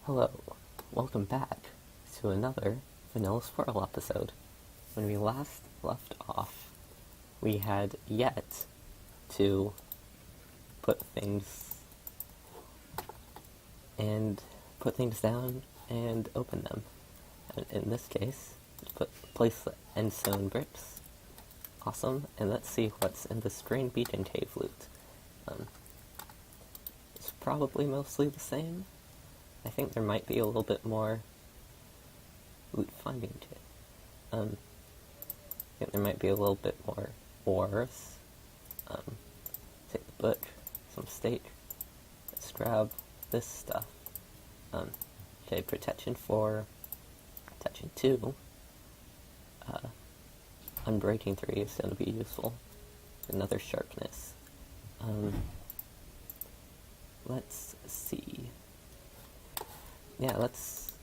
Hello, welcome back to another Vanilla Swirl episode. When we last left off, we had yet to put things down and open them. And in this case, place the endstone bricks. Awesome, and let's see what's in this Green Beach and Cave loot. It's probably mostly the same. I think there might be a little bit more loot finding to it. I think there might be a little bit more ores. Take the book, some steak. Let's grab this stuff. Okay, protection 4, protection 2. Unbreaking 3 is going to be useful. Another sharpness. Let's see. Yeah, let's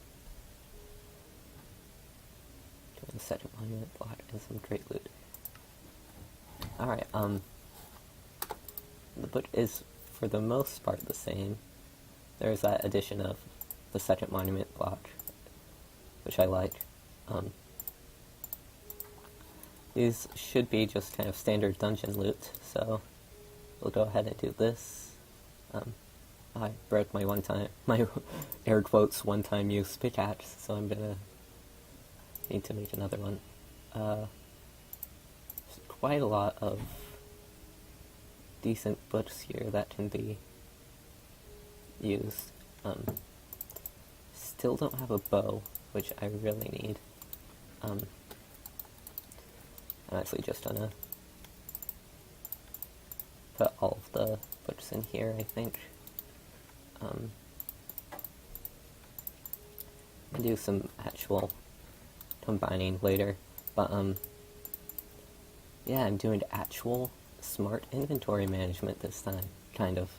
do a second monument block and some great loot. Alright, the book is for the most part the same. There's that addition of the second monument block, which I like. These should be just kind of standard dungeon loot, so we'll go ahead and do this. I broke my air quotes one-time use pickaxe, so I'm gonna need to make another one. There's quite a lot of decent books here that can be used. Still don't have a bow, which I really need. I'm actually just gonna put all of the books in here, I think. I'll do some actual combining later, but yeah, I'm doing actual smart inventory management this time, kind of,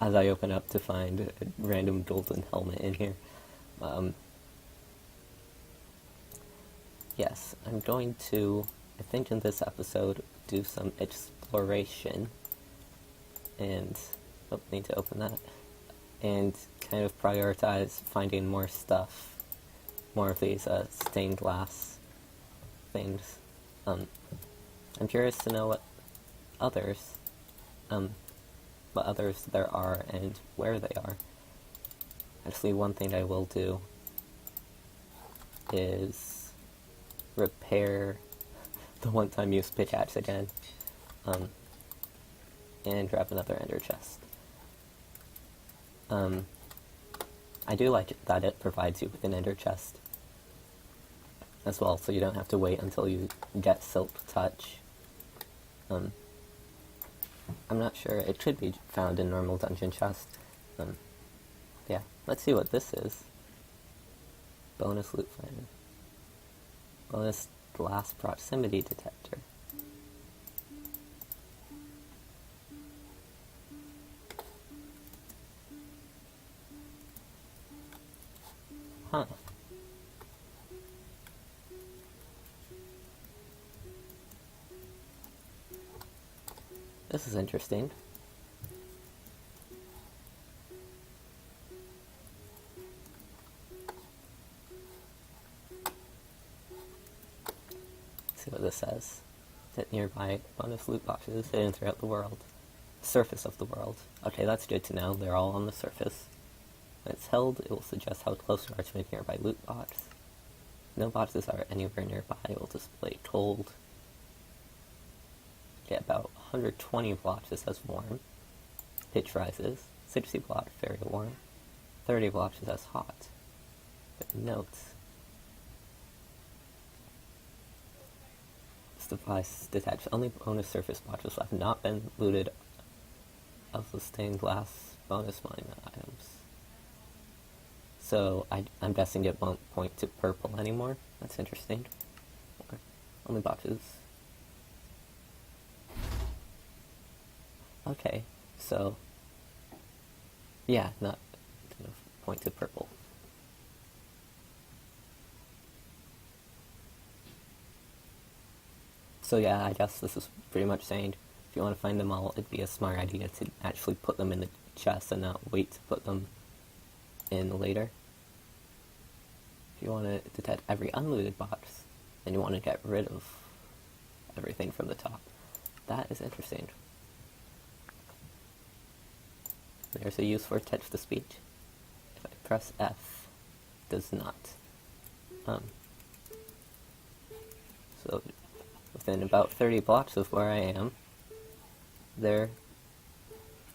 as I open up to find a random golden helmet in here. Yes, I'm going to, I think in this episode, do some exploration, and, oh, need to open that, and kind of prioritize finding more stuff, more of these stained glass things. I'm curious to know what others there are and where they are. Actually, one thing I will do is repair the one-time use pickaxe again, and grab another ender chest. I do like that it provides you with an ender chest as well, so you don't have to wait until you get Silk Touch. I'm not sure, it could be found in normal dungeon chest. Yeah, let's see what this is. Bonus loot finder. Bonus glass proximity detector. Huh. This is interesting. Let's see what this says. Hit nearby bonus loot boxes hidden throughout the world. Surface of the world. Okay, that's good to know. They're all on the surface. When it's held, it will suggest how close you are to a nearby loot box. No boxes are anywhere nearby. It will display cold. Get about 120 blocks, it says warm. Pitch rises. 60 blocks, very warm. 30 blocks, it says hot. But notes. This device detects only bonus surface boxes that have not been looted of the stained glass bonus monument items. So, I'm guessing it won't point to purple anymore. That's interesting. Only boxes. Okay, so, yeah, not kind of point to purple. So yeah, I guess this is pretty much saying if you want to find them all, it'd be a smart idea to actually put them in the chest and not wait to put them in later. If you want to detect every unlooted box, and you want to get rid of everything from the top. That is interesting. There's a use for text-to-speech. If I press F, it does not. So within about 30 blocks of where I am, there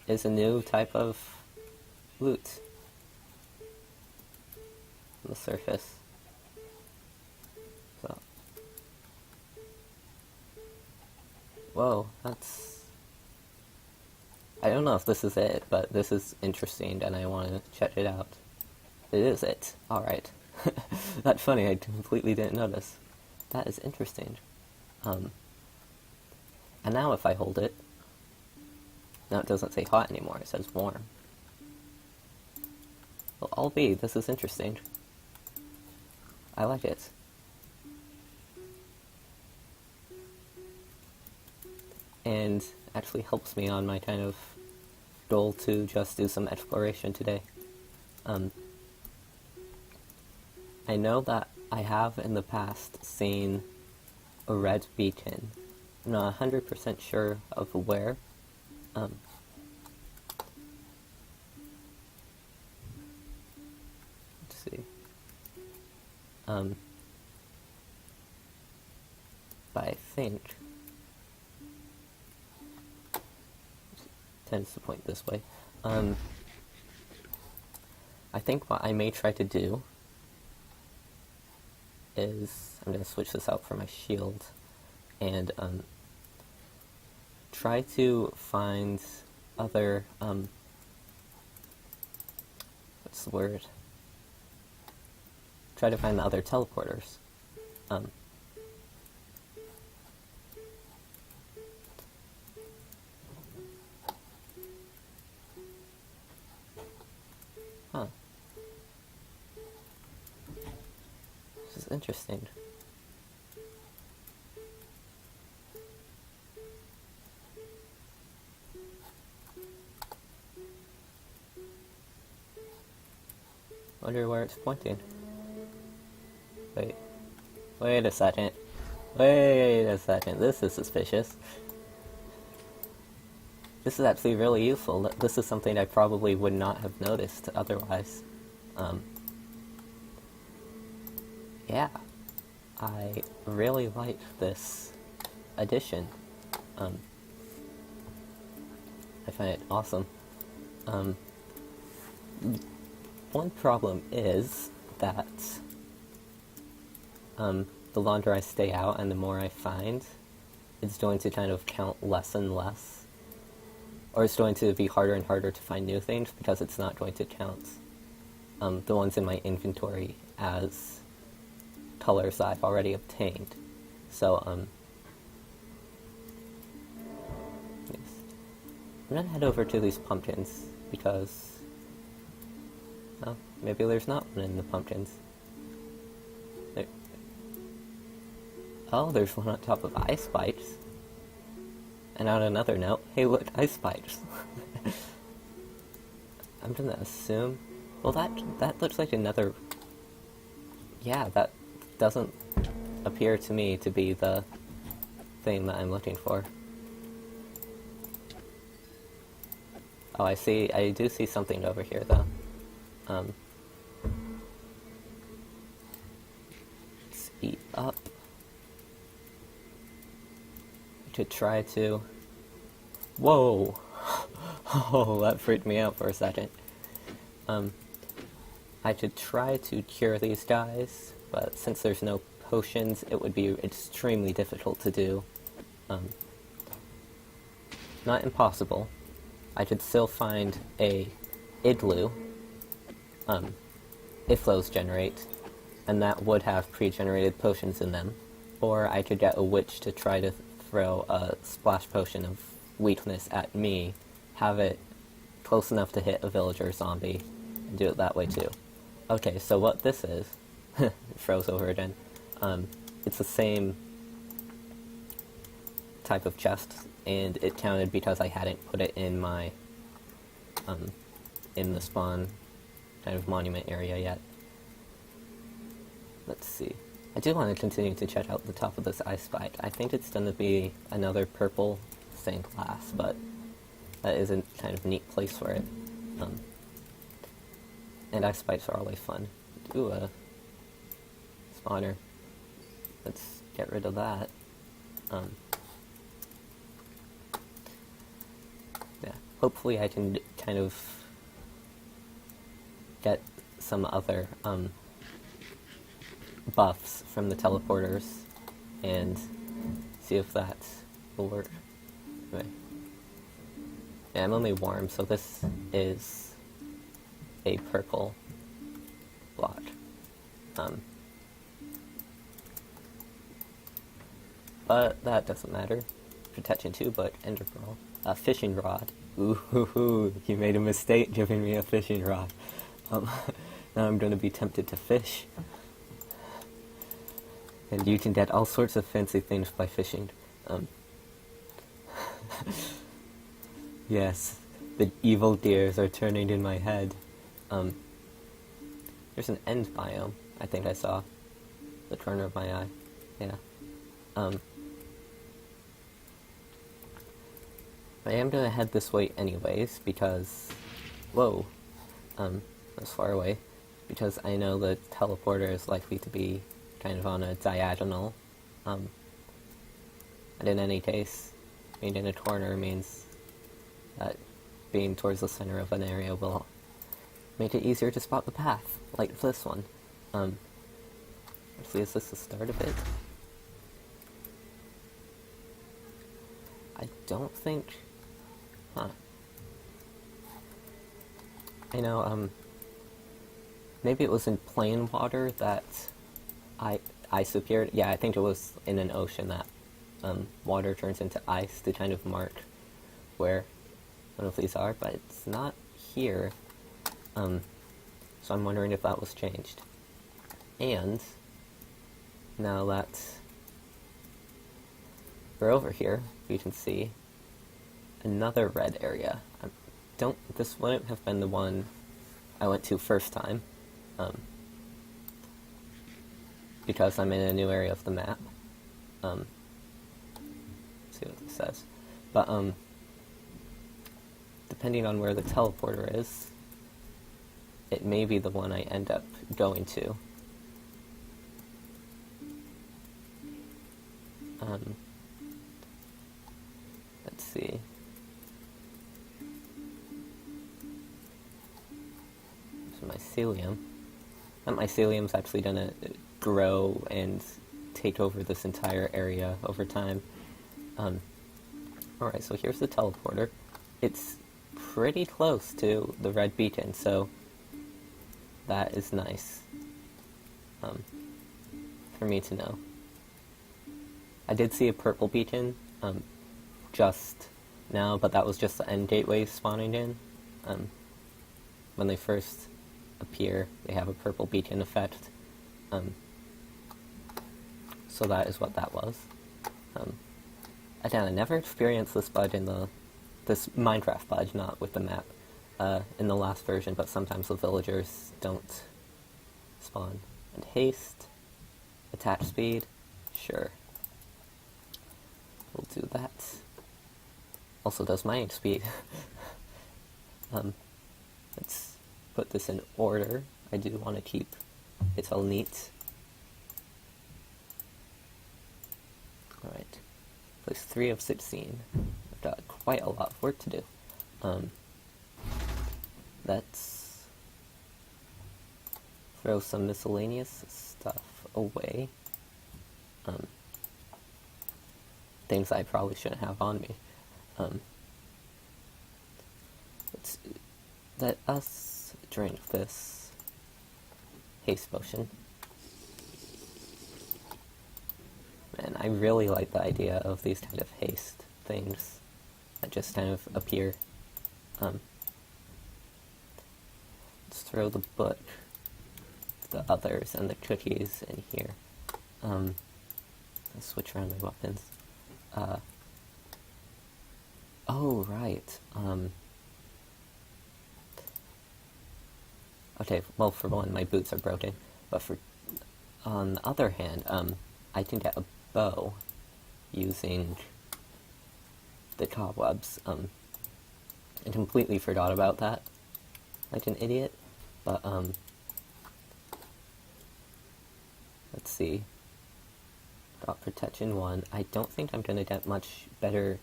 is a new type of loot on the surface. So, whoa, that's... I don't know if this is it, but this is interesting and I want to check it out. It is it. Alright. That's funny, I completely didn't notice. That is interesting. And now if I hold it, now it doesn't say hot anymore, it says warm. Well, I'll be, this is interesting. I like it. And actually helps me on my kind of goal to just do some exploration today. I know that I have in the past seen a red beacon. I'm not 100% sure of where. Let's see. But I think tends to point this way. I think what I may try to do is, I'm going to switch this out for my shield, and try to find other, what's the word? Try to find the other teleporters. Huh. This is interesting. Wonder where it's pointing. Wait a second. Wait a second. This is suspicious. This is actually really useful. This is something I probably would not have noticed otherwise. Yeah. I really like this addition. I find it awesome. One problem is that the longer I stay out and the more I find, it's going to kind of count less and less. Or it's going to be harder and harder to find new things because it's not going to count the ones in my inventory as colors I've already obtained. So, yes. I'm gonna head over to these pumpkins because, well, maybe there's not one in the pumpkins. There. Oh, there's one on top of ice spikes. And on another note, hey look, ice spikes. I'm gonna assume, well that looks like another, yeah, that doesn't appear to me to be the thing that I'm looking for. Oh, I do see something over here though. Speed up. To try to... Whoa! Oh, that freaked me out for a second. I could try to cure these guys, but since there's no potions, it would be extremely difficult to do. Not impossible. I could still find a igloo, if those generate, and that would have pre-generated potions in them. Or I could get a witch to try to throw a splash potion of weakness at me, have it close enough to hit a villager or zombie, and do it that way too. Okay, so what this is, it froze over again, it's the same type of chest, and it counted because I hadn't put it in my, in the spawn kind of monument area yet. Let's see. I do want to continue to check out the top of this ice spike. I think it's going to be another purple stained glass, but that is a kind of neat place for it. And ice spikes are always fun. Ooh, a spawner. Let's get rid of that. Yeah, hopefully I can kind of get some other buffs from the teleporters and see if that will work. Anyway. Yeah, I'm only warm, so this is a purple block. But that doesn't matter. Protection 2, but ender pearl. A fishing rod. Ooh, you made a mistake giving me a fishing rod. Now I'm going to be tempted to fish. And you can get all sorts of fancy things by fishing. Yes, the evil deers are turning in my head. There's an end biome, I think I saw. The corner of my eye. Yeah. I am gonna head this way anyways, because... Whoa. That's far away. Because I know the teleporter is likely to be kind of on a diagonal. And in any case, being in a corner means that being towards the center of an area will make it easier to spot the path, like this one. Let's see, is this the start of it? I don't think... Huh. I know, maybe it was in plain water that ice appeared. Yeah, I think it was in an ocean that water turns into ice to kind of mark where one of these are, but it's not here. So I'm wondering if that was changed. And now that we're over here, you can see another red area. This wouldn't have been the one I went to first time, because I'm in a new area of the map. Let's see what this says. But, depending on where the teleporter is, it may be the one I end up going to. Let's see. So mycelium. That mycelium's actually gonna grow and take over this entire area over time. Alright, so here's the teleporter. It's pretty close to the red beacon, so that is nice for me to know. I did see a purple beacon just now, but that was just the end gateway spawning in. When they first appear, they have a purple beacon effect. So that is what that was. Again, I never experienced this bug in this Minecraft bug, not with the map, in the last version, but sometimes the villagers don't spawn. And haste, attack speed, sure. We'll do that. Also does mining speed. Let's put this in order. I do want to keep it all neat. Alright. Place 3 of 16. I've got quite a lot of work to do. Let's throw some miscellaneous stuff away. Things I probably shouldn't have on me. Let us drink this haste potion. Man, I really like the idea of these kind of haste things that just kind of appear. Let's throw the book, the others, and the cookies in here. Let's switch around my weapons. Oh, right. okay, well, for one, my boots are broken, but on the other hand, I can get a bow using the cobwebs. I completely forgot about that, like an idiot, but, let's see. Got protection 1. I don't think I'm gonna get much better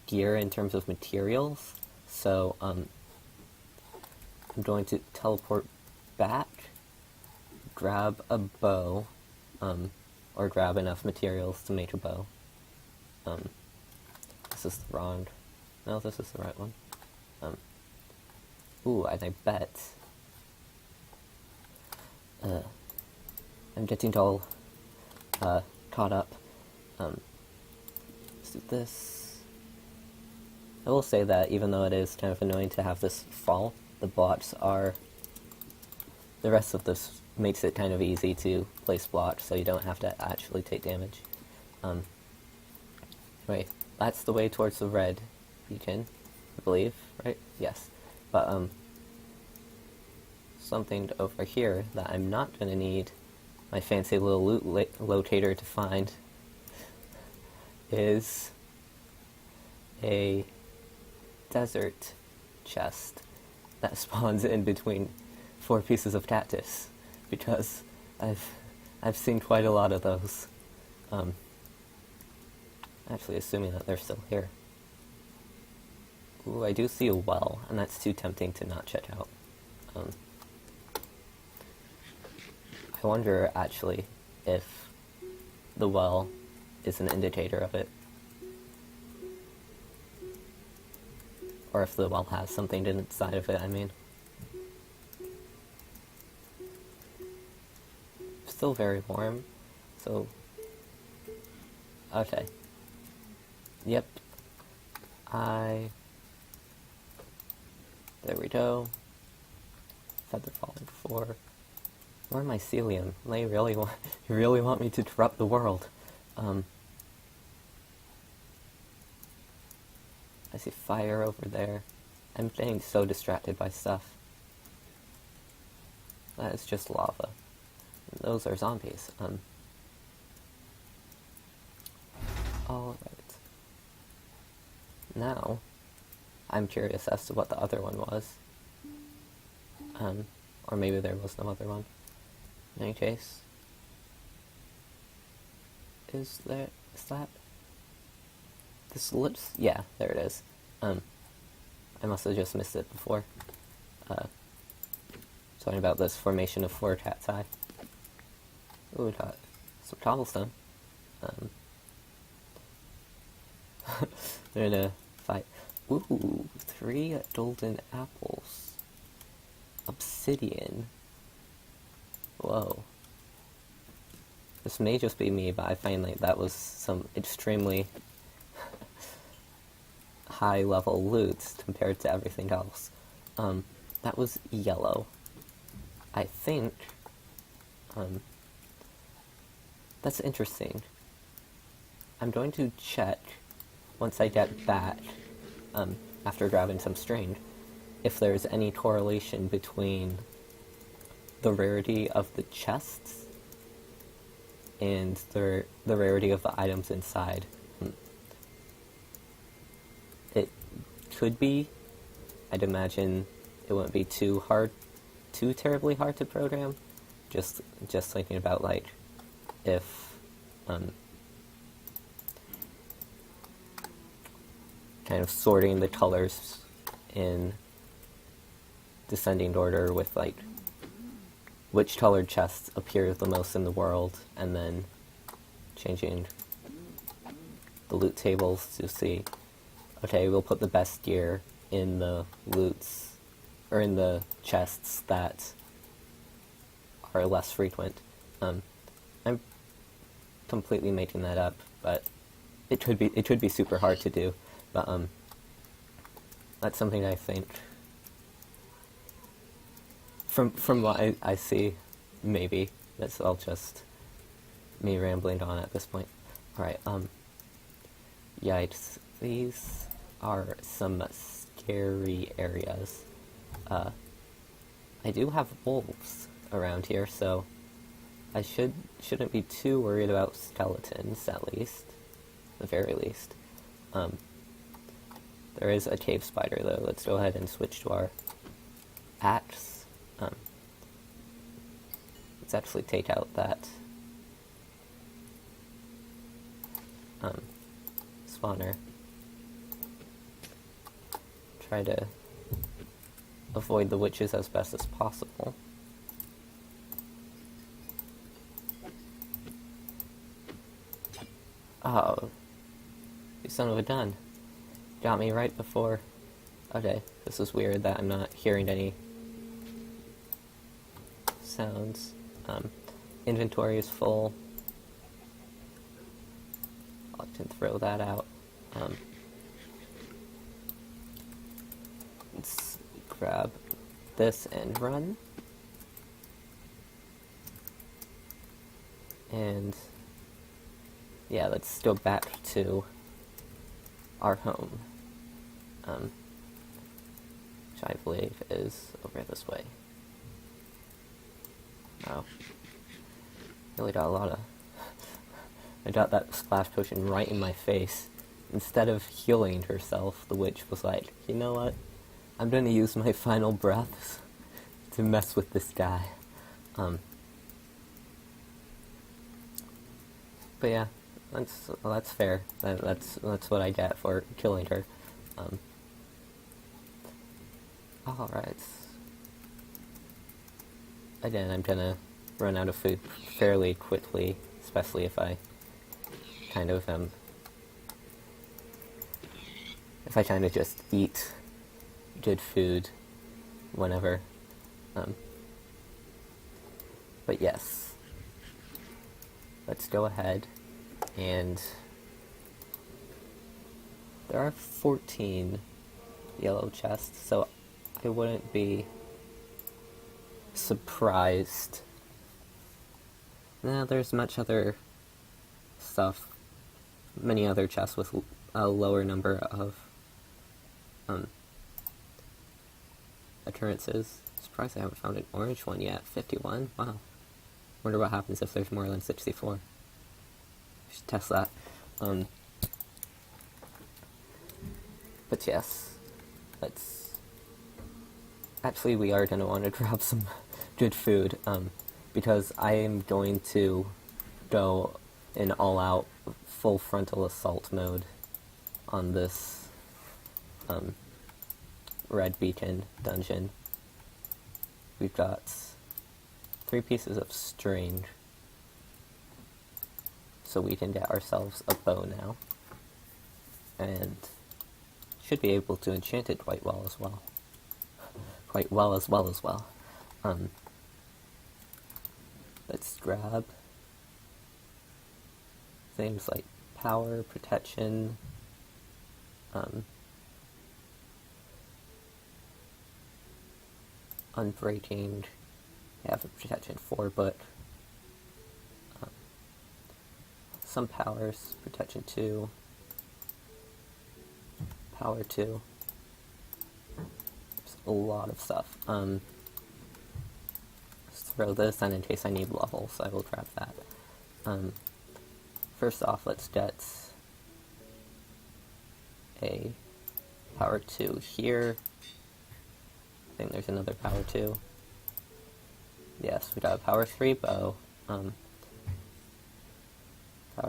gear in terms of materials, so, I'm going to teleport back, grab a bow, or grab enough materials to make a bow. This is the wrong... No, this is the right one. Ooh, and I bet... I'm getting all caught up. Let's do this. I will say that even though it is kind of annoying to have this fall, the blocks are... The rest of this makes it kind of easy to place blocks, so you don't have to actually take damage. Wait, that's the way towards the red beacon, I believe, right? Yes. But, something over here that I'm not gonna need my fancy little loot locator to find is a desert chest that spawns in between 4 pieces of cactus, because I've seen quite a lot of those. Actually, assuming that they're still here. Ooh, I do see a well, and that's too tempting to not check out. I wonder, actually, if the well is an indicator of it. Or if the well has something inside of it, I mean. Still very warm, so... Okay. Yep. There we go. Feather falling 4. More mycelium. They really want... You really want me to corrupt the world. I see fire over there. I'm getting so distracted by stuff. That is just lava. And those are zombies. Alright. Now, I'm curious as to what the other one was. Or maybe there was no other one. In any case, is that, this looks, yeah, there it is. I must have just missed it before. Talking about this formation of 4 cat's eye. Ooh, we got some cobblestone. They're in a fight. Ooh, 3 golden apples. Obsidian. Whoa. This may just be me, but I find like that was some extremely high level loot compared to everything else. That was yellow. I think, that's interesting. I'm going to check, once I get back, after grabbing some string, if there's any correlation between the rarity of the chests and the rarity of the items inside. It could be. I'd imagine it wouldn't be too terribly hard to program. Just thinking about like if kind of sorting the colors in descending order with like which colored chests appear the most in the world, and then changing the loot tables to see, okay, we'll put the best gear in the loots, or in the chests that are less frequent. I'm completely making that up, but it could be super hard to do, but that's something I think from what I see, maybe. That's all just me rambling on at this point. Alright, yikes. These are some scary areas. I do have wolves around here, so I shouldn't be too worried about skeletons, at least. The very least. There is a cave spider, though. Let's go ahead and switch to our axe. Let's actually take out that spawner. Try to avoid the witches as best as possible. Oh, you son of a gun. Got me right before... Okay, this is weird that I'm not hearing any sounds. Inventory is full. I can throw that out. Let's grab this and run. And yeah, let's go back to our home, which I believe is over this way. Wow. Really got a lot of... I got that splash potion right in my face. Instead of healing herself, the witch was like, you know what? I'm gonna use my final breaths to mess with this guy. But yeah, that's fair. That's what I get for killing her. Alright. Again, I'm gonna run out of food fairly quickly, especially if I kind of just eat good food whenever. But yes, let's go ahead and there are 14 yellow chests, so I wouldn't be surprised. Nah, there's much other stuff, many other chests with a lower number of occurrences. Surprised I haven't found an orange one yet. 51? Wow. Wonder what happens if there's more than 64. Should test that. But yes, let's... Actually, we are going to want to grab some good food, because I am going to go in all-out, full frontal assault mode on this Red Beacon dungeon. We've got 3 pieces of string, so we can get ourselves a bow now, and should be able to enchant it quite well as well. Let's grab things like power, protection, unbreaking. I have a protection 4, but some powers, protection 2, power 2. There's a lot of stuff. Let's throw this, and in case I need levels, I will grab that. First off, let's get a power 2 here. I think there's another power 2. Yes, we got a power 3 bow. Power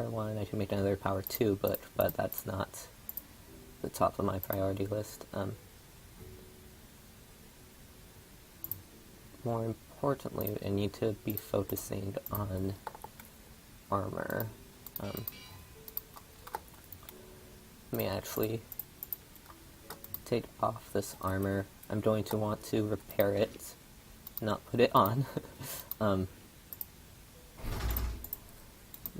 1, I should make another power 2, but that's not the top of my priority list. More importantly, I need to be focusing on armor. Let me actually take off this armor. I'm going to want to repair it, not put it on.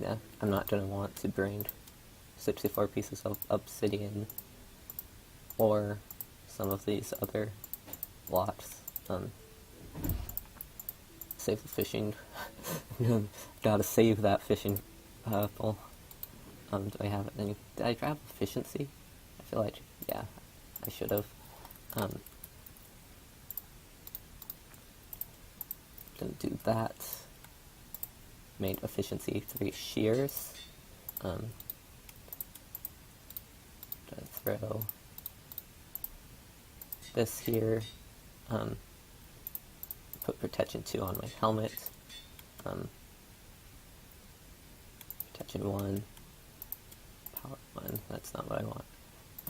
Yeah, I'm not going to want to bring 64 pieces of obsidian or some of these other blocks. Save the fishing. Gotta save that fishing pole. Do I have any? Did I grab efficiency? I feel like, yeah, I should have. Gonna do that. Made efficiency 3 shears. Gonna throw this here. Put protection 2 on my helmet. Protection 1. Power 1. That's not what I want.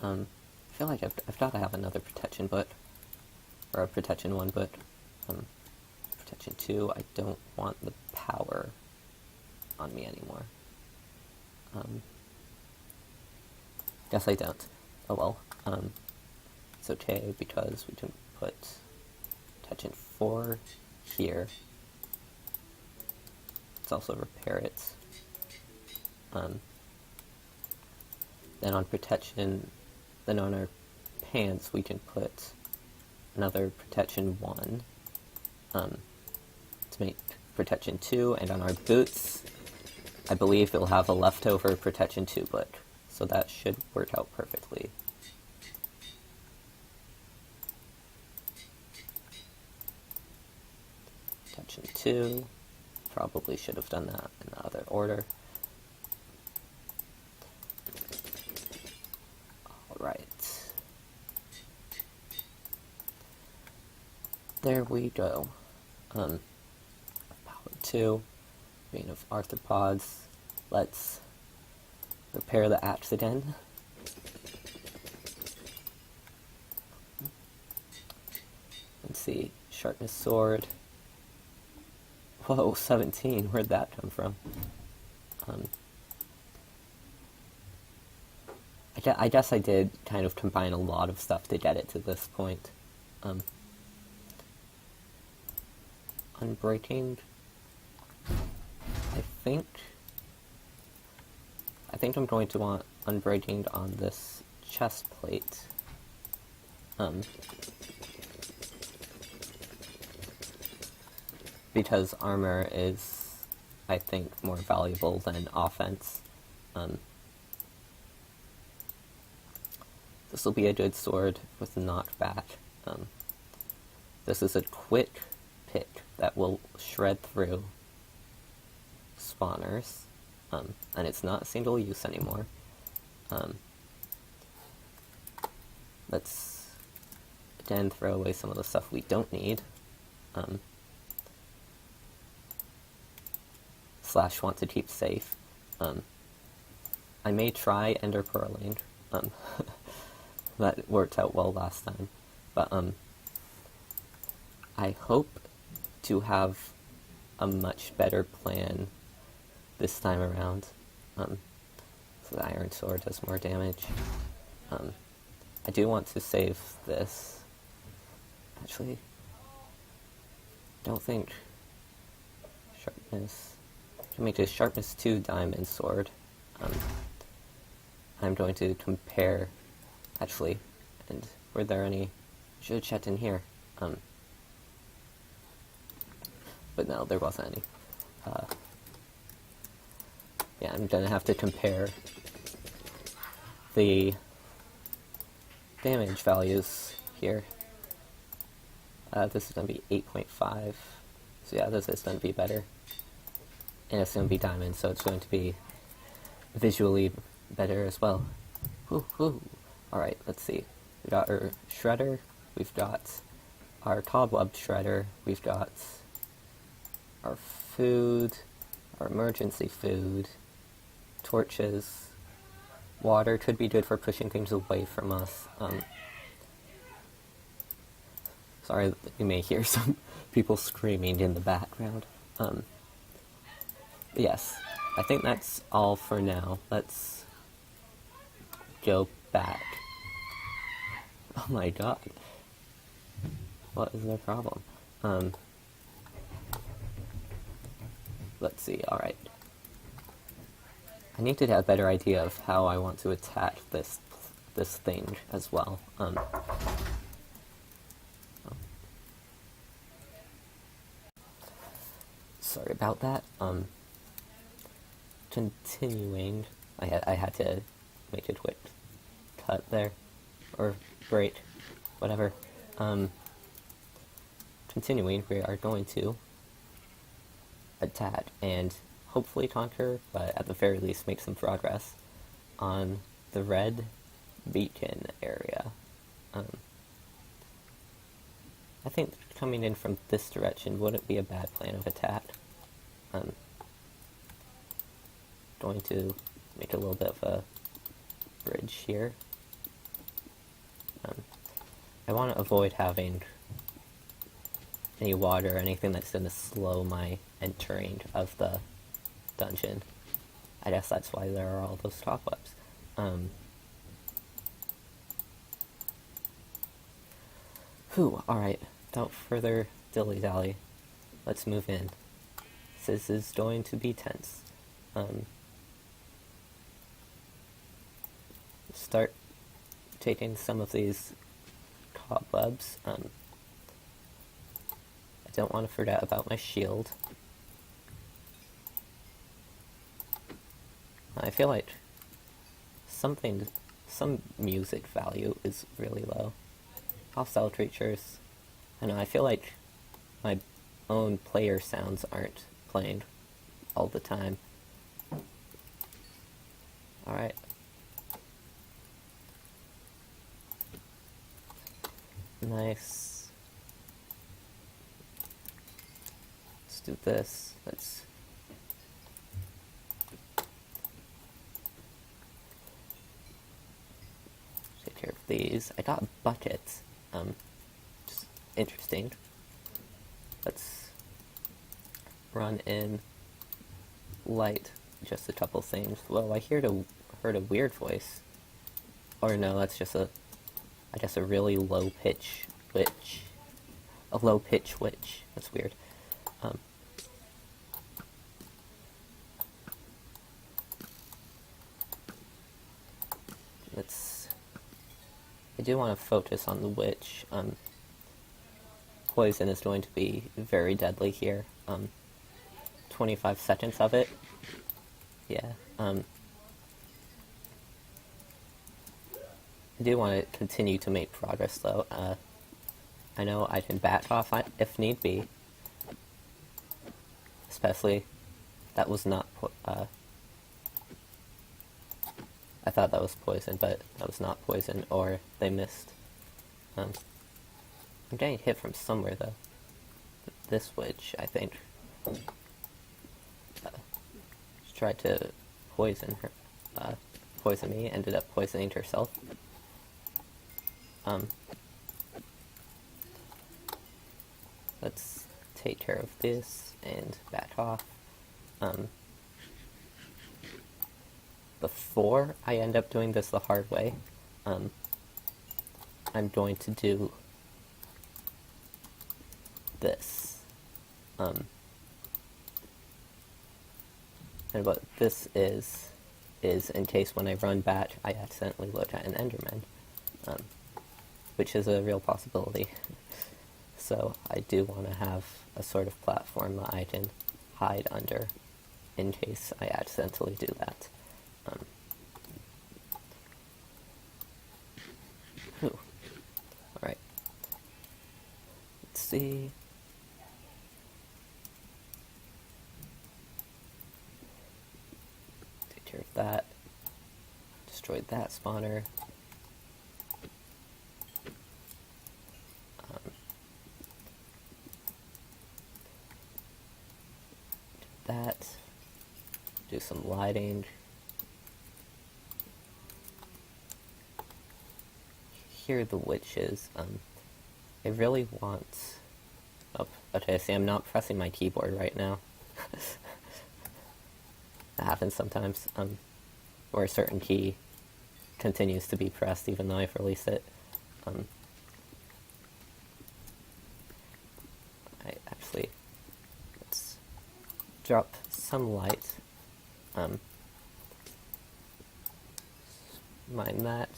I feel like I've got to have another protection boot. Or a protection 1 boot. Protection 2, I don't want the power on me anymore. Guess I don't. Oh well. It's okay because we can put protection 4 here. Let's also repair it. Then on protection, then on our pants we can put another protection 1 to make protection 2, and on our boots I believe it'll have a leftover protection 2 book, so that should work out perfectly. Protection 2, probably should have done that in the other order. Alright. There we go. Power 2, vein of arthropods. Let's repair the axe again. Let's see, sharpness sword. Whoa, 17, where'd that come from? I guess I did kind of combine a lot of stuff to get it to this point. Unbreaking. I think I'm going to want unbreaking on this chest plate. Because armor is, I think, more valuable than offense. This will be a good sword with knockback. This is a quick pick that will shred through spawners, and it's not single use anymore. Let's again throw away some of the stuff we don't need. Slash want to keep safe. I may try ender pearling. That worked out well last time, but I hope to have a much better plan this time around. So the iron sword does more damage. I do want to save this. Actually, don't think sharpness. To make a sharpness 2 diamond sword. I'm going to compare. Actually, and were there any? Should have checked in here. But no, there wasn't any. Yeah, I'm gonna have to compare the damage values here. This is gonna be 8.5. So yeah, this is gonna be better. And it's gonna be diamond, so it's going to be visually better as well. Woo woo. Alright, let's see. We got our shredder, we've got our cobweb shredder, we've got our food, our emergency food, torches, water could be good for pushing things away from us. Sorry, you may hear some people screaming in the background. Yes, I think that's all for now. Let's go back. Oh my god. What is their problem? Let's see, alright. I need to have a better idea of how I want to attack this thing as well. Sorry about that. Continuing, I had to make a quick cut there, or break, whatever. Continuing, we are going to attack and hopefully conquer, but at the very least make some progress on the red beacon area. I think coming in from this direction wouldn't be a bad plan of attack. Going to make a little bit of a bridge here. I want to avoid having any water or anything that's going to slow my entering of the dungeon. I guess that's why there are all those cobwebs. Alright, without further dilly-dally, let's move in. This is going to be tense. Start taking some of these cobwebs. I don't want to forget about my shield. I feel like some music value is really low. Hostile creatures. I know, I feel like my own player sounds aren't playing all the time. Alright. Nice. Let's do this. Let's take care of these. I got buckets. Just interesting. Let's run in, light just a couple things. Whoa, I heard a weird voice. Or no, that's just a really low pitch witch. A low pitch witch. That's weird. I do want to focus on the witch. Poison is going to be very deadly here. 25 seconds of it. Yeah. I do want to continue to make progress, though. I know I can back off if need be. Especially, that was not, I thought that was poison, but that was not poison, or they missed. I'm getting hit from somewhere, though. This witch, I think, tried to poison her, poison me, ended up poisoning herself. Let's take care of this and back off. Before I end up doing this the hard way, I'm going to do this. And what this is in case when I run back, I accidentally look at an Enderman, which is a real possibility. So I do want to have a sort of platform that I can hide under in case I accidentally do that. Alright. Let's see. Take care of that. Destroyed that spawner. That. Do some lighting. Here the witches. I really want... Oh, okay, see, I'm not pressing my keyboard right now. That happens sometimes, or a certain key continues to be pressed even though I've released it. Let's drop some light. Mine that.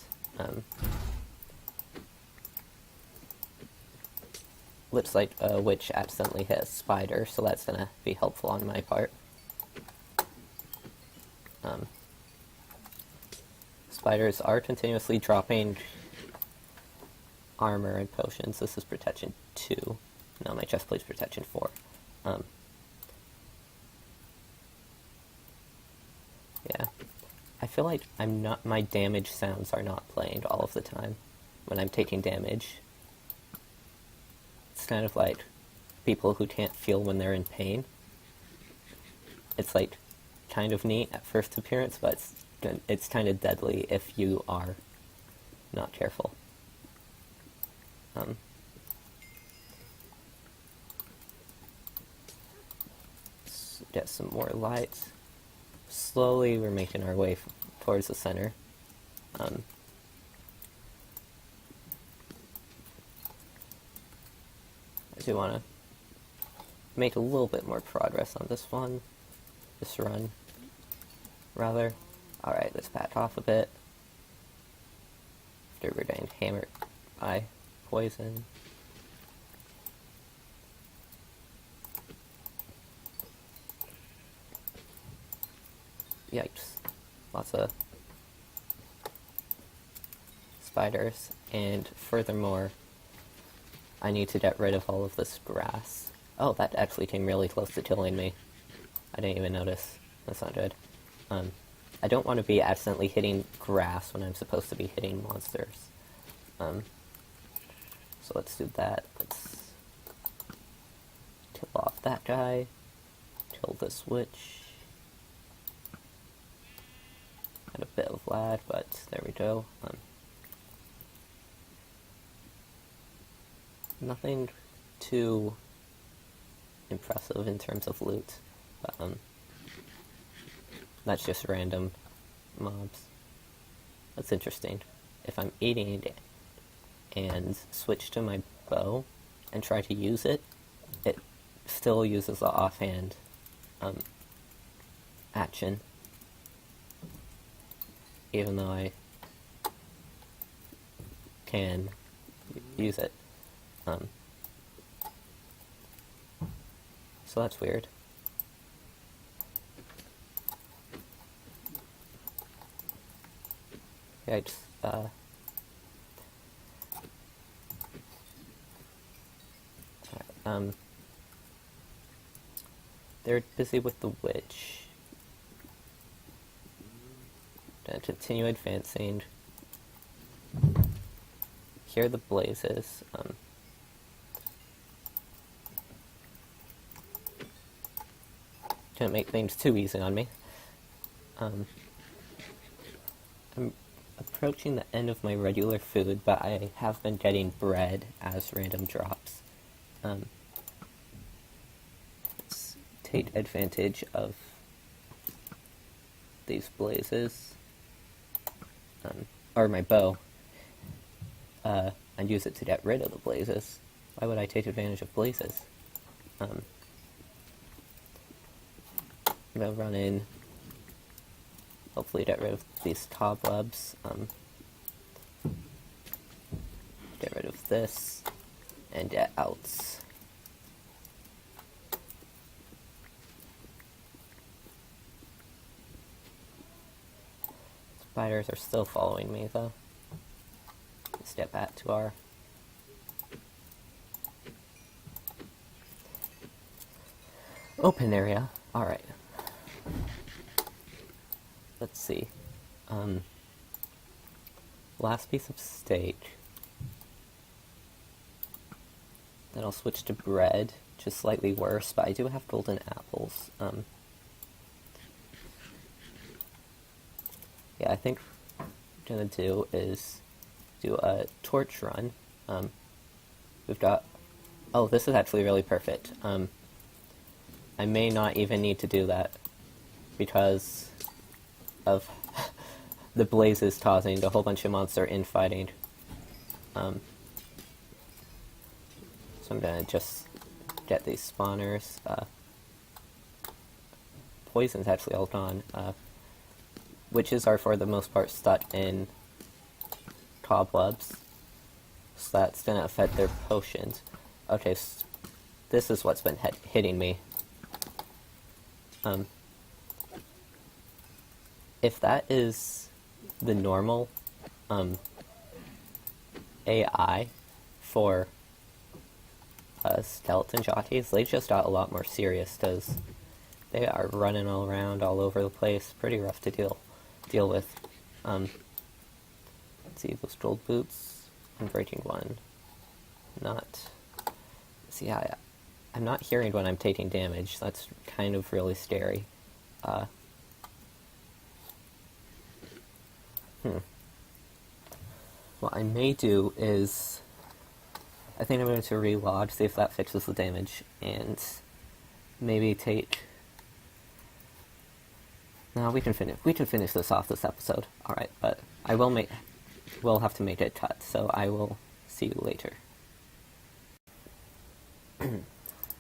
Looks like a witch accidentally hit a spider, so that's gonna be helpful on my part. Spiders are continuously dropping armor and potions. This is protection 2. No, my chestplate's protection 4. I feel like my damage sounds are not playing all of the time when I'm taking damage. It's kind of like people who can't feel when they're in pain. It's like kind of neat at first appearance, but it's kind of deadly if you are not careful. Let's get some more light. Slowly, we're making our way towards the center. I do want to make a little bit more progress on this one. This run, rather. Alright, let's back off a bit. After we're getting hammered by poison. Yikes. Lots of spiders. And furthermore, I need to get rid of all of this grass. Oh, that actually came really close to killing me. I didn't even notice. That's not good. I don't want to be accidentally hitting grass when I'm supposed to be hitting monsters. So let's do that. Let's kill off that guy. Kill this witch. Had a bit of lag, but there we go. Nothing too impressive in terms of loot, but that's just random mobs. That's interesting. If I'm eating it and switch to my bow and try to use it, it still uses the offhand action, even though I can use it. So that's weird. Yeah, I just, they're busy with the witch. Gonna continue advancing. Hear the blazes. Don't make things too easy on me. I'm approaching the end of my regular food, but I have been getting bread as random drops. Let's take advantage of these blazes. Or my bow. And use it to get rid of the blazes. Why would I take advantage of blazes? I'm gonna run in, hopefully get rid of these cobwebs, get rid of this, and get out. Spiders are still following me though. Let's get back to our open area. Alright. Let's see. Last piece of steak. Then I'll switch to bread, just slightly worse, but I do have golden apples. Yeah, I think what I'm gonna do is do a torch run. We've got... Oh, this is actually really perfect. I may not even need to do that because of the blazes causing a whole bunch of monster infighting. So I'm gonna just get these spawners. Poison's actually all gone. Witches are for the most part stuck in cobwebs, so that's gonna affect their potions. Okay, so this is what's been hitting me. If that is the normal AI for skeleton jockeys, they just got a lot more serious because they are running all around all over the place. Pretty rough to deal. deal with. Let's see, those gold boots, unbreaking one, not, see, I'm not hearing when I'm taking damage, that's kind of really scary. What I may do is, I think I'm going to relog, see if that fixes the damage, and maybe take... No, we can finish this off this episode. Alright, but I will have to make it cut, so I will see you later.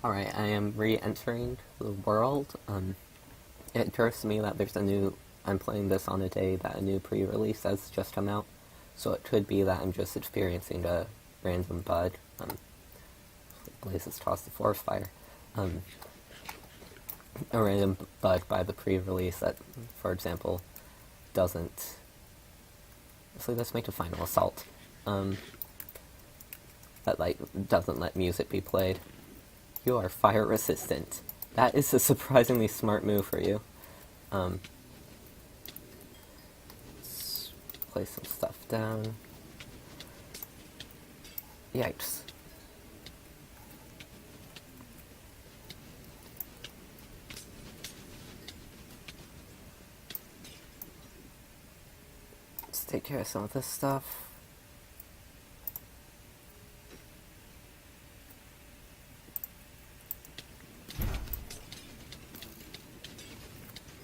Alright, I am re-entering the world. It occurs to me that I'm playing this on a day that a new pre-release has just come out, so it could be that I'm just experiencing a random bug. Blazes toss the forest fire. A random bug by the pre-release that, for example, doesn't... So let's make a final assault. That, doesn't let music be played. You are fire resistant. That is a surprisingly smart move for you. Let's place some stuff down. Yikes. Let's take care of some of this stuff.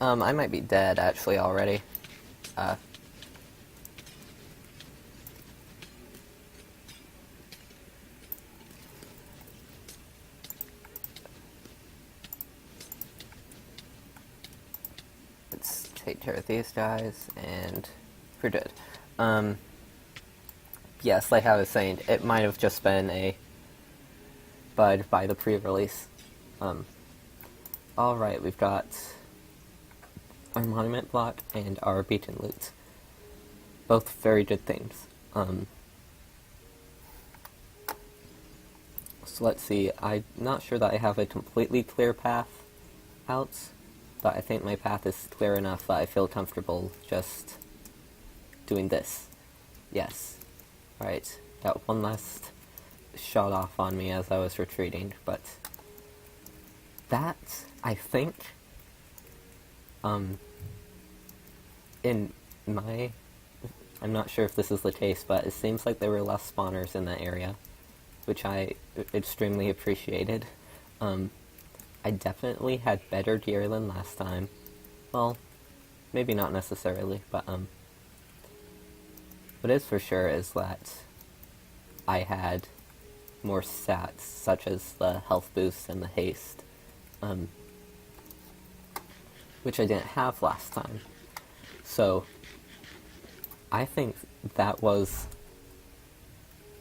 I might be dead, actually, already. Let's take care of these guys, and we're good. Yes, like I was saying, it might have just been a bug by the pre-release. Alright, we've got our monument block and our beacon loot. Both very good things. So let's see, I'm not sure that I have a completely clear path out, but I think my path is clear enough that I feel comfortable just doing this. Yes. Alright, got one last shot off on me as I was retreating, but that, I think, I'm not sure if this is the case, but it seems like there were less spawners in that area, which I extremely appreciated. I definitely had better gear than last time. Well, maybe not necessarily, but what is for sure is that I had more stats, such as the health boost and the haste, which I didn't have last time. So, I think that was,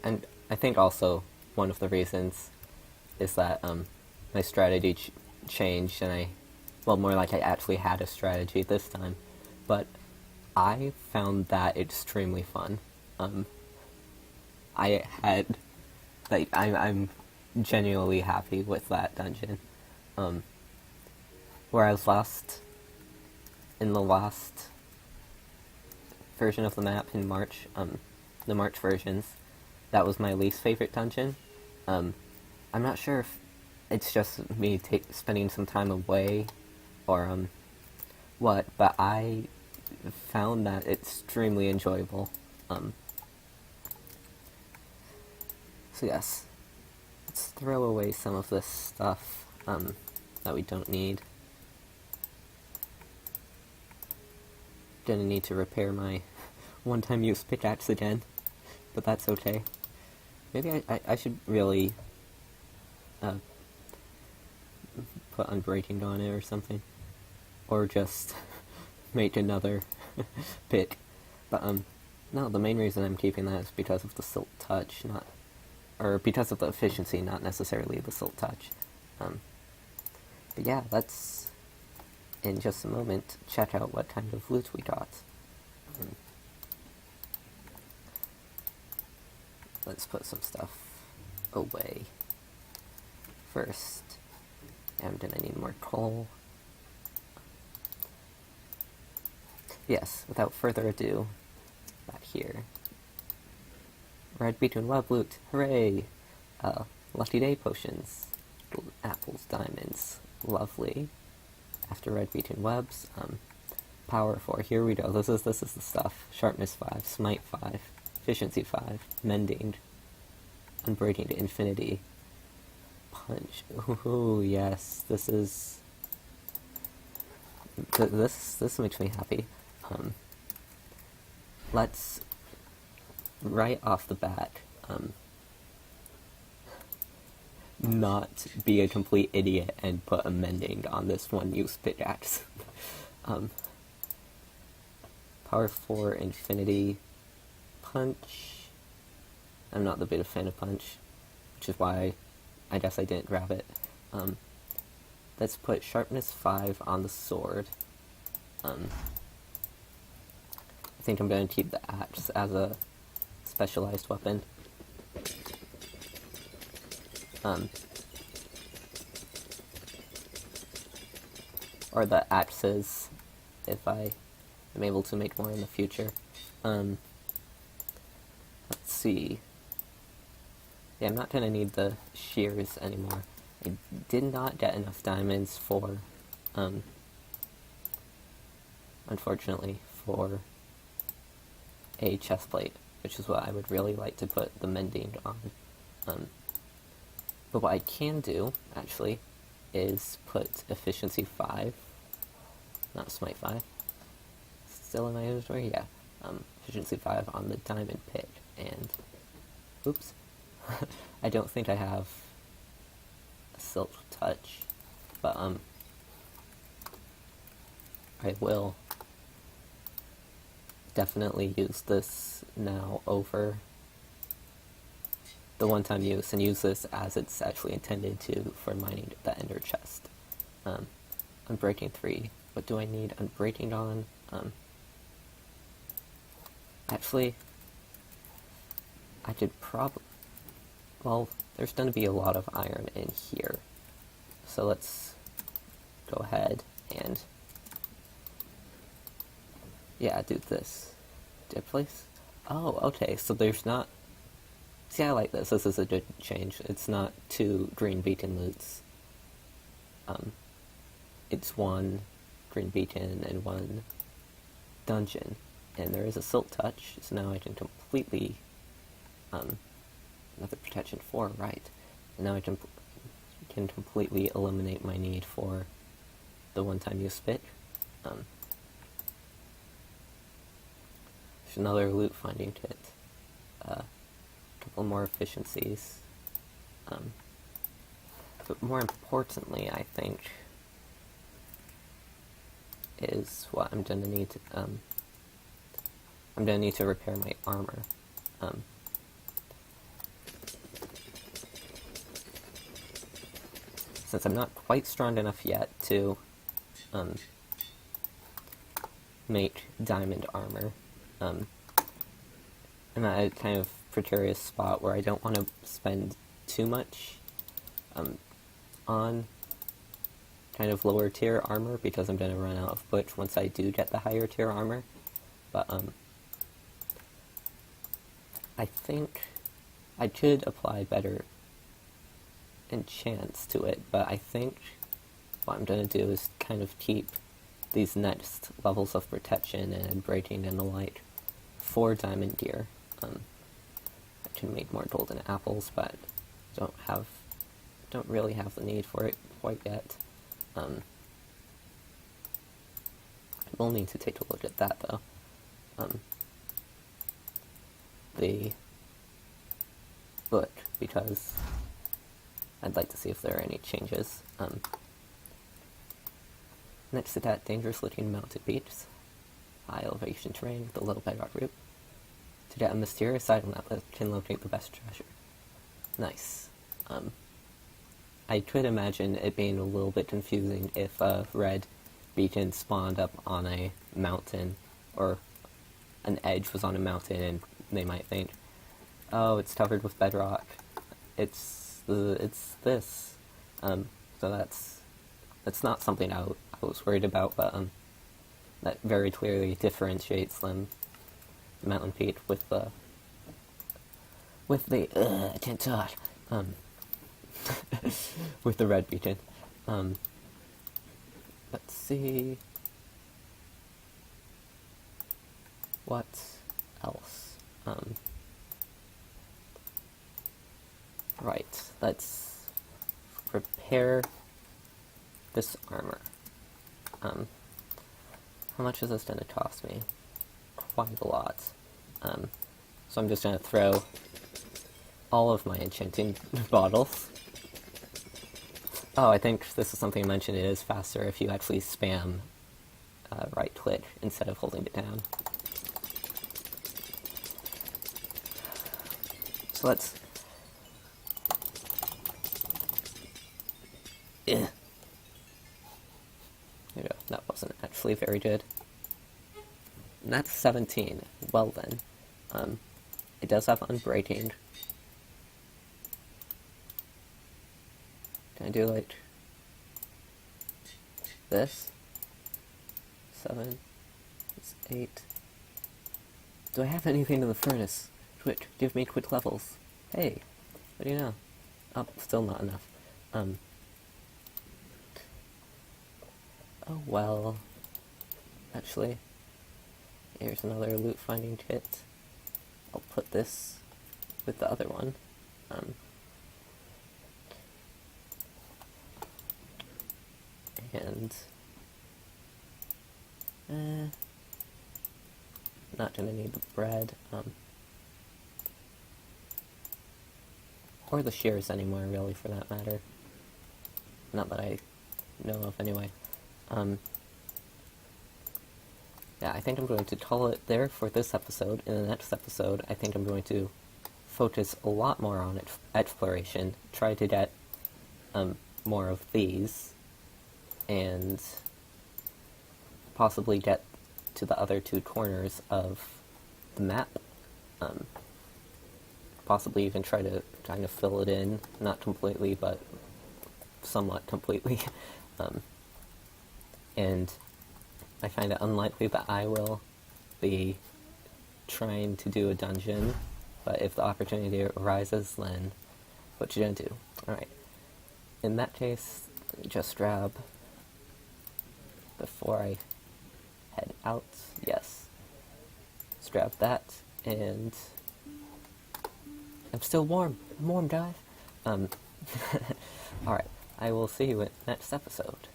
and I think also one of the reasons is that my strategy changed, and more like I actually had a strategy this time, but I found that extremely fun. I had, I'm genuinely happy with that dungeon. Whereas in the last version of the map in March, the March versions, that was my least favorite dungeon. I'm not sure if it's just me spending some time away, or what, but I found that extremely enjoyable. So yes, let's throw away some of this stuff that we don't need. Gonna need to repair my one-time use pickaxe again, but that's okay. Maybe I should really put unbreaking on it or something, or just make another pick. But no, the main reason I'm keeping that is because of the silk touch, or because of the efficiency, not necessarily the silk touch. But yeah, let's, in just a moment, check out what kind of loot we got. Let's put some stuff away first. I'm gonna need more coal. yes, without further ado, back here. Red beacon web loot, hooray! Lucky day potions, apples, diamonds, lovely. After red beacon webs, power 4, here we go, this is the stuff. Sharpness 5, smite 5, efficiency 5, mending, unbreaking to infinity, punch. Ooh, yes, this is... This makes me happy. Let's, right off the bat, not be a complete idiot and put a mending on this one use pickaxe. Power 4, infinity, punch. I'm not the biggest fan of punch, which is why I guess I didn't grab it. Let's put sharpness 5 on the sword. I think I'm going to keep the axe as a specialized weapon. Or the axes, if I am able to make more in the future. Let's see. Yeah, I'm not going to need the shears anymore. I did not get enough diamonds for, unfortunately, for a chestplate, which is what I would really like to put the mending on. But what I can do, actually, is put efficiency 5, not smite 5, still in my inventory, yeah, efficiency 5 on the diamond pick, and, oops, I don't think I have a silk touch, but, I will definitely use this now over the one-time use, and use this as it's actually intended to for mining the ender chest. Unbreaking 3. What do I need unbreaking on? Actually, I could probably... Well, there's going to be a lot of iron in here. So let's go ahead and... yeah, do this. Did I place? Oh, okay, so there's not... See, I like this. This is a good change. It's not 2 green beacon loots. It's 1 green beacon and 1 dungeon. And there is a silk touch, so now I can completely... another protection 4, right. And now I can completely eliminate my need for the one-time use pick. There's another loot finding kit. Couple more efficiencies. But more importantly, I think, is what I'm gonna need to, I'm gonna need to repair my armor. Since I'm not quite strong enough yet to, make diamond armor, I'm at a kind of precarious spot where I don't want to spend too much on kind of lower tier armor, because I'm going to run out of butch once I do get the higher tier armor. But I think I could apply better enchants to it, but I think what I'm going to do is kind of keep these next levels of protection and breaking and the like for diamond gear. I can make more golden apples, but don't really have the need for it quite yet. I will need to take a look at that though. The book, because I'd like to see if there are any changes. Next to that, dangerous looking mountain peaks, high elevation terrain with a little bedrock route. To get a mysterious item that can locate the best treasure. Nice. I could imagine it being a little bit confusing if a red beacon spawned up on a mountain, or an edge was on a mountain, and they might think, oh, it's covered with bedrock. It's this. So that's not something I was worried about, but that very clearly differentiates them, Mountain Peak, with the I can't talk, with the red beacon. Let's see, what else? Right, let's repair this armor. How much is this going to cost me? Quite a lot. So I'm just going to throw all of my enchanting bottles. Oh, I think this is something I mentioned. It is faster if you actually spam right click instead of holding it down. So let's... There you go. That wasn't actually very good. And that's 17. Well then. It does have unbreaking. Can I do like this? 7. It's 8. Do I have anything in the furnace? Quick, give me quick levels. Hey, what do you know? Oh, still not enough. Oh well. Actually, here's another loot finding kit. I'll put this with the other one. And not gonna need the bread, or the shears anymore, really, for that matter. Not that I know of, anyway. Yeah, I think I'm going to call it there for this episode. In the next episode, I think I'm going to focus a lot more on exploration, try to get more of these, and possibly get to the other 2 corners of the map. Possibly even try to kind of fill it in, not completely, but somewhat completely. And I find it unlikely that I will be trying to do a dungeon, but if the opportunity arises, then what you gonna do? Alright. In that case, just grab, before I head out, yes. Let's grab that, and I'm still warm. I'm warm, guys. Alright, I will see you in the next episode.